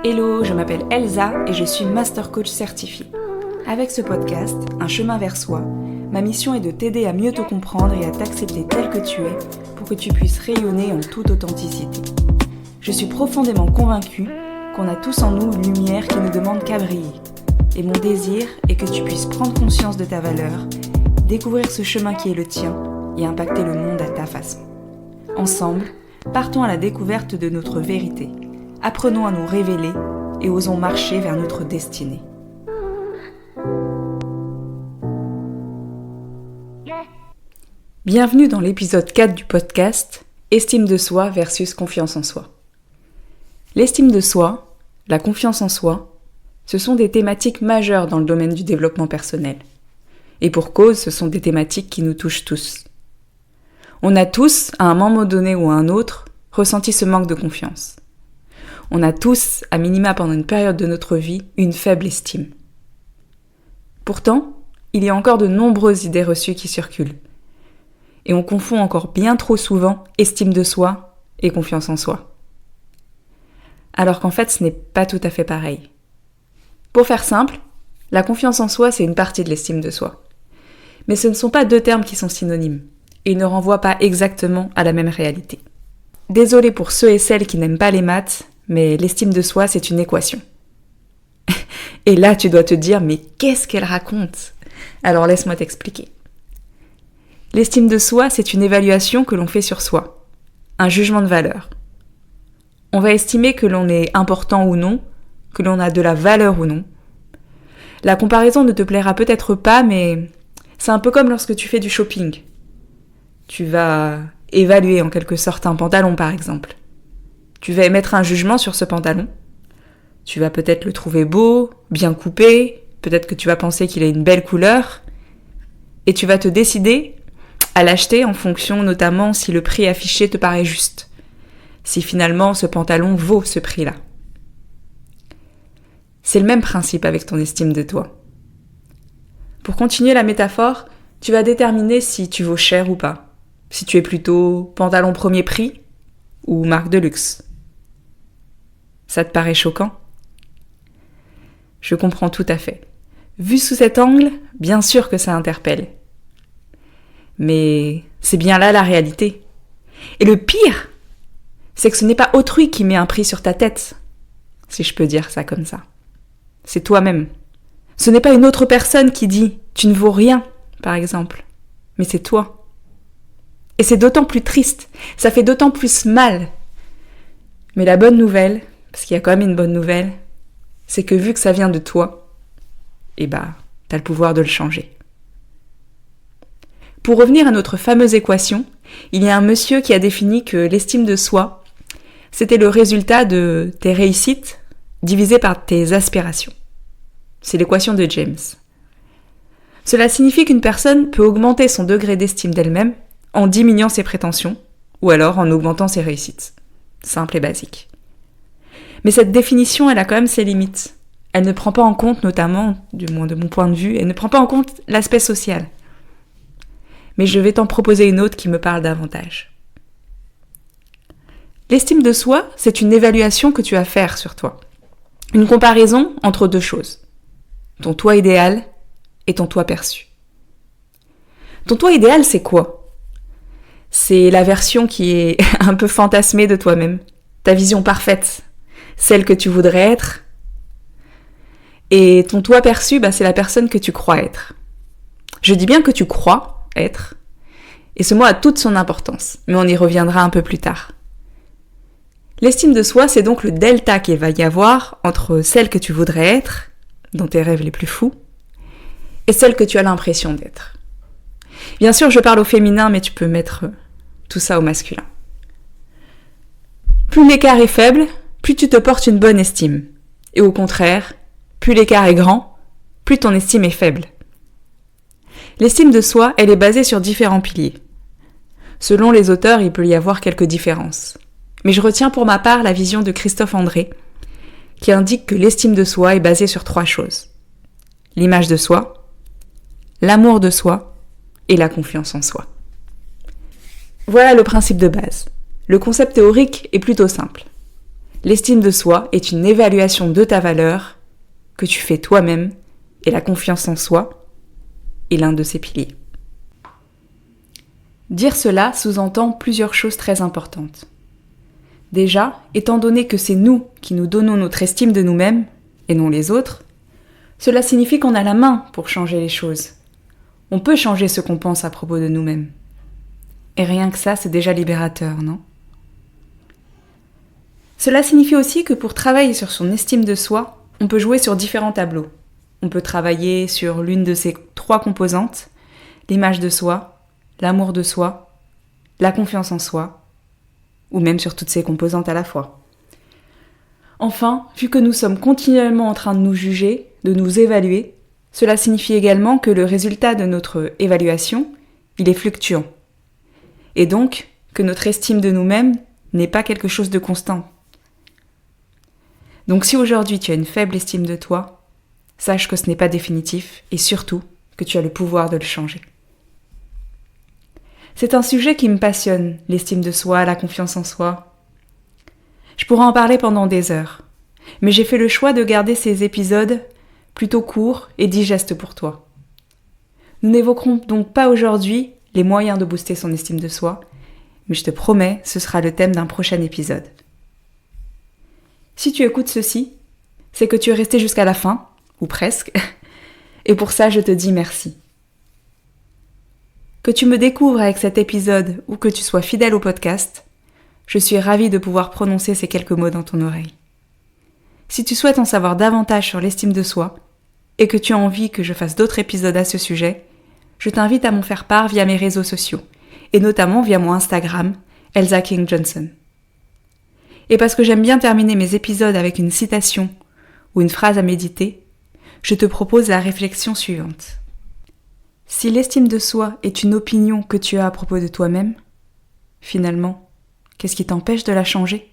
Hello, je m'appelle Elsa et je suis Master Coach certifiée. Avec ce podcast, Un chemin vers soi, ma mission est de t'aider à mieux te comprendre et à t'accepter tel que tu es pour que tu puisses rayonner en toute authenticité. Je suis profondément convaincue qu'on a tous en nous une lumière qui ne demande qu'à briller. Et mon désir est que tu puisses prendre conscience de ta valeur, découvrir ce chemin qui est le tien et impacter le monde à ta façon. Ensemble, partons à la découverte de notre vérité. Apprenons à nous révéler et osons marcher vers notre destinée. Bienvenue dans l'épisode 4 du podcast Estime de soi versus confiance en soi. L'estime de soi, la confiance en soi, ce sont des thématiques majeures dans le domaine du développement personnel. Et pour cause, ce sont des thématiques qui nous touchent tous. On a tous, à un moment donné ou à un autre, ressenti ce manque de confiance. On a tous, à minima pendant une période de notre vie, une faible estime. Pourtant, il y a encore de nombreuses idées reçues qui circulent. Et on confond encore bien trop souvent estime de soi et confiance en soi. Alors qu'en fait, ce n'est pas tout à fait pareil. Pour faire simple, la confiance en soi, c'est une partie de l'estime de soi. Mais ce ne sont pas deux termes qui sont synonymes, et ils ne renvoient pas exactement à la même réalité. Désolée pour ceux et celles qui n'aiment pas les maths, mais l'estime de soi, c'est une équation. Et là, tu dois te dire, mais qu'est-ce qu'elle raconte ? Alors laisse-moi t'expliquer. L'estime de soi, c'est une évaluation que l'on fait sur soi, un jugement de valeur. On va estimer que l'on est important ou non, que l'on a de la valeur ou non. La comparaison ne te plaira peut-être pas, mais c'est un peu comme lorsque tu fais du shopping. Tu vas évaluer en quelque sorte un pantalon par exemple. Tu vas émettre un jugement sur ce pantalon. Tu vas peut-être le trouver beau, bien coupé, peut-être que tu vas penser qu'il a une belle couleur, et tu vas te décider à l'acheter en fonction notamment si le prix affiché te paraît juste, si finalement ce pantalon vaut ce prix-là. C'est le même principe avec ton estime de toi. Pour continuer la métaphore, tu vas déterminer si tu vaux cher ou pas, si tu es plutôt pantalon premier prix ou marque de luxe. Ça te paraît choquant ? Je comprends tout à fait. Vu sous cet angle, bien sûr que ça interpelle. Mais c'est bien là la réalité. Et le pire, c'est que ce n'est pas autrui qui met un prix sur ta tête, si je peux dire ça comme ça. C'est toi-même. Ce n'est pas une autre personne qui dit « tu ne vaux rien », par exemple, mais c'est toi. Et c'est d'autant plus triste, ça fait d'autant plus mal. Mais la bonne nouvelle, parce qu'il y a quand même une bonne nouvelle, c'est que vu que ça vient de toi, t'as le pouvoir de le changer. Pour revenir à notre fameuse équation, il y a un monsieur qui a défini que l'estime de soi, c'était le résultat de tes réussites divisé par tes aspirations. C'est l'équation de James. Cela signifie qu'une personne peut augmenter son degré d'estime d'elle-même en diminuant ses prétentions ou alors en augmentant ses réussites. Simple et basique. Mais cette définition, elle a quand même ses limites. Elle ne prend pas en compte, notamment, du moins de mon point de vue, elle ne prend pas en compte l'aspect social. Mais je vais t'en proposer une autre qui me parle davantage. L'estime de soi, c'est une évaluation que tu vas faire sur toi. Une comparaison entre deux choses. Ton toi idéal et ton toi perçu. Ton toi idéal, c'est quoi ? C'est la version qui est un peu fantasmée de toi-même. Ta vision parfaite. Celle que tu voudrais être. Et ton toi perçu, c'est la personne que tu crois être. Je dis bien que tu crois être. Et ce mot a toute son importance. Mais on y reviendra un peu plus tard. L'estime de soi, c'est donc le delta qu'il va y avoir entre celle que tu voudrais être, dans tes rêves les plus fous, et celle que tu as l'impression d'être. Bien sûr, je parle au féminin, mais tu peux mettre tout ça au masculin. Plus l'écart est faible, plus tu te portes une bonne estime. Et au contraire, plus l'écart est grand, plus ton estime est faible. L'estime de soi, elle est basée sur différents piliers. Selon les auteurs, il peut y avoir quelques différences. Mais je retiens pour ma part la vision de Christophe André, qui indique que l'estime de soi est basée sur 3 choses. L'image de soi, l'amour de soi et la confiance en soi. Voilà le principe de base. Le concept théorique est plutôt simple. L'estime de soi est une évaluation de ta valeur que tu fais toi-même et la confiance en soi est l'un de ses piliers. Dire cela sous-entend plusieurs choses très importantes. Déjà, étant donné que c'est nous qui nous donnons notre estime de nous-mêmes et non les autres, cela signifie qu'on a la main pour changer les choses. On peut changer ce qu'on pense à propos de nous-mêmes. Et rien que ça, c'est déjà libérateur, non ? Cela signifie aussi que pour travailler sur son estime de soi, on peut jouer sur différents tableaux. On peut travailler sur l'une de ces 3 composantes, l'image de soi, l'amour de soi, la confiance en soi, ou même sur toutes ces composantes à la fois. Enfin, vu que nous sommes continuellement en train de nous juger, de nous évaluer, cela signifie également que le résultat de notre évaluation, il est fluctuant. Et donc, que notre estime de nous-mêmes n'est pas quelque chose de constant. Donc si aujourd'hui tu as une faible estime de toi, sache que ce n'est pas définitif et surtout que tu as le pouvoir de le changer. C'est un sujet qui me passionne, l'estime de soi, la confiance en soi. Je pourrais en parler pendant des heures, mais j'ai fait le choix de garder ces épisodes plutôt courts et digestes pour toi. Nous n'évoquerons donc pas aujourd'hui les moyens de booster son estime de soi, mais je te promets, ce sera le thème d'un prochain épisode. Si tu écoutes ceci, c'est que tu es resté jusqu'à la fin, ou presque, et pour ça je te dis merci. Que tu me découvres avec cet épisode ou que tu sois fidèle au podcast, je suis ravie de pouvoir prononcer ces quelques mots dans ton oreille. Si tu souhaites en savoir davantage sur l'estime de soi et que tu as envie que je fasse d'autres épisodes à ce sujet, je t'invite à m'en faire part via mes réseaux sociaux, et notamment via mon Instagram, Elsa King Johnson. Et parce que j'aime bien terminer mes épisodes avec une citation ou une phrase à méditer, je te propose la réflexion suivante. Si l'estime de soi est une opinion que tu as à propos de toi-même, finalement, qu'est-ce qui t'empêche de la changer ?